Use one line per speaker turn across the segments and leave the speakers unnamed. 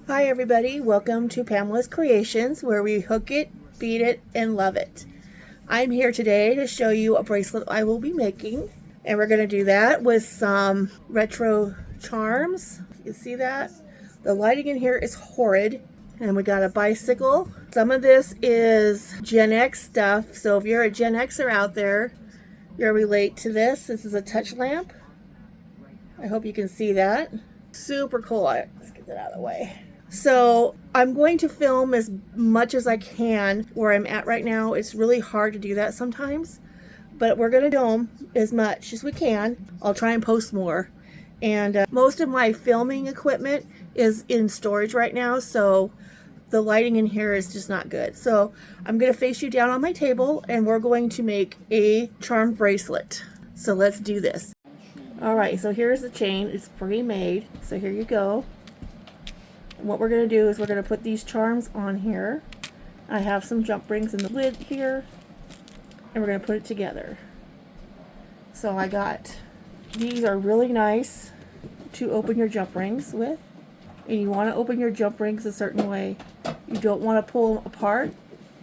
Hi everybody, welcome to Pamela's Creations, where we hook it, bead it, and love it. I'm here today to show you a bracelet I will be making, and we're going to do that with some retro charms. You see that? The lighting in here is horrid, and we got a bicycle. Some of this is Gen X stuff, so if you're a Gen Xer out there, you'll relate to this. This is a touch lamp. I hope you can see that. Super cool. Let's get that out of the way. So I'm going to film as much as I can where I'm at right now. It's really hard to do that sometimes, but we're going to film as much as we can. I'll try and post more. And most of my filming equipment is in storage right now, so the lighting in here is just not good. So I'm going to face you down on my table and we're going to make a charm bracelet. So let's do this. All right, so here's the chain. It's pre-made. So here you go. And what we're going to do is we're going to put these charms on here. I have some jump rings in the lid here, and we're going to put it together. So I got, these are really nice to open your jump rings with. And you want to open your jump rings a certain way. You don't want to pull them apart.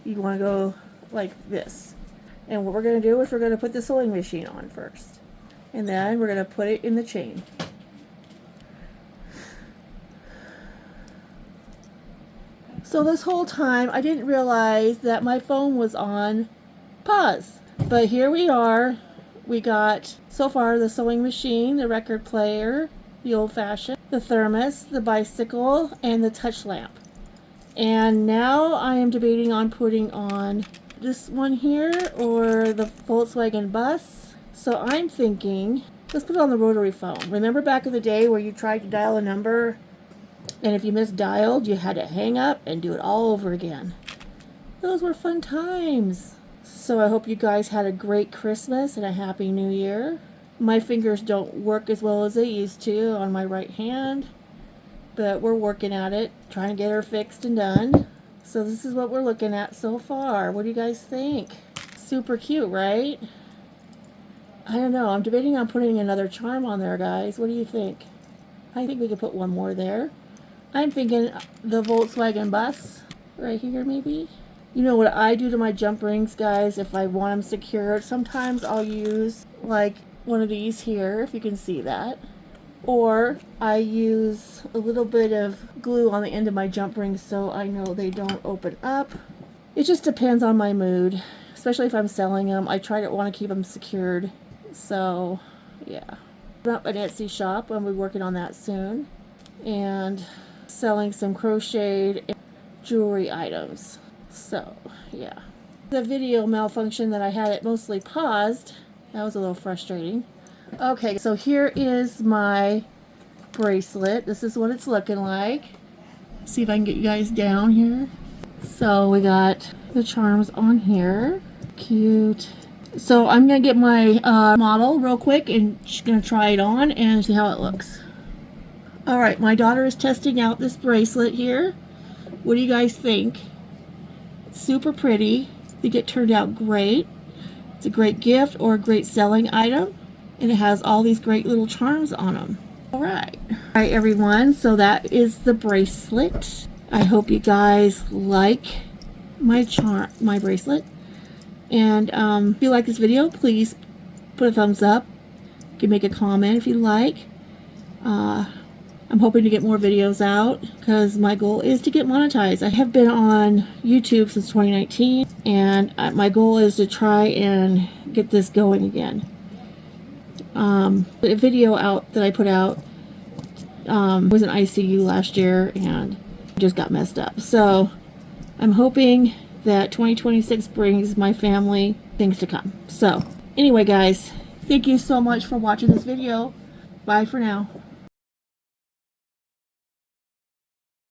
You want to go like this. And what we're going to do is we're going to put the sewing machine on first. And then we're going to put it in the chain. So this whole time I didn't realize that my phone was on pause. But here we are. We got so far the sewing machine, the record player, the old-fashioned, the thermos, the bicycle, and the touch lamp. And now I am debating on putting on this one here or the Volkswagen bus. So I'm thinking, let's put it on the rotary phone. Remember back in the day where you tried to dial a number, and if you misdialed, you had to hang up and do it all over again? Those were fun times. So I hope you guys had a great Christmas and a Happy New Year. My fingers don't work as well as they used to on my right hand, but we're working at it, trying to get her fixed and done. So this is what we're looking at so far. What do you guys think? Super cute, right? I don't know. I'm debating on putting another charm on there, guys. What do you think? I think we could put one more there. I'm thinking the Volkswagen bus right here, maybe. You know what I do to my jump rings, guys, if I want them secured? Sometimes I'll use like one of these here, if you can see that. Or I use a little bit of glue on the end of my jump rings so I know they don't open up. It just depends on my mood, especially if I'm selling them. I want to keep them secured. So yeah, up an Etsy shop. I'll be working on that soon, and selling some crocheted jewelry items. So yeah, the video malfunction that I had it mostly paused. That was a little frustrating. Okay, so here is my bracelet. This is what it's looking like. See if I can get you guys down here. So we got the charms on here. Cute. So I'm going to get my model real quick, and she's going to try it on and see how it looks. Alright, my daughter is testing out this bracelet here. What do you guys think? It's super pretty. I think it turned out great. It's a great gift or a great selling item. And it has all these great little charms on them. Alright. Alright everyone, so that is the bracelet. I hope you guys like my bracelet. And if you like this video, please put a thumbs up. You can make a comment if you like. I'm hoping to get more videos out because my goal is to get monetized. I have been on YouTube since 2019, and my goal is to try and get this going again. The video out that I put out was in ICU last year and just got messed up. So I'm hoping that 2026 brings my family things to come. So anyway guys, thank you so much for watching this video. Bye for now.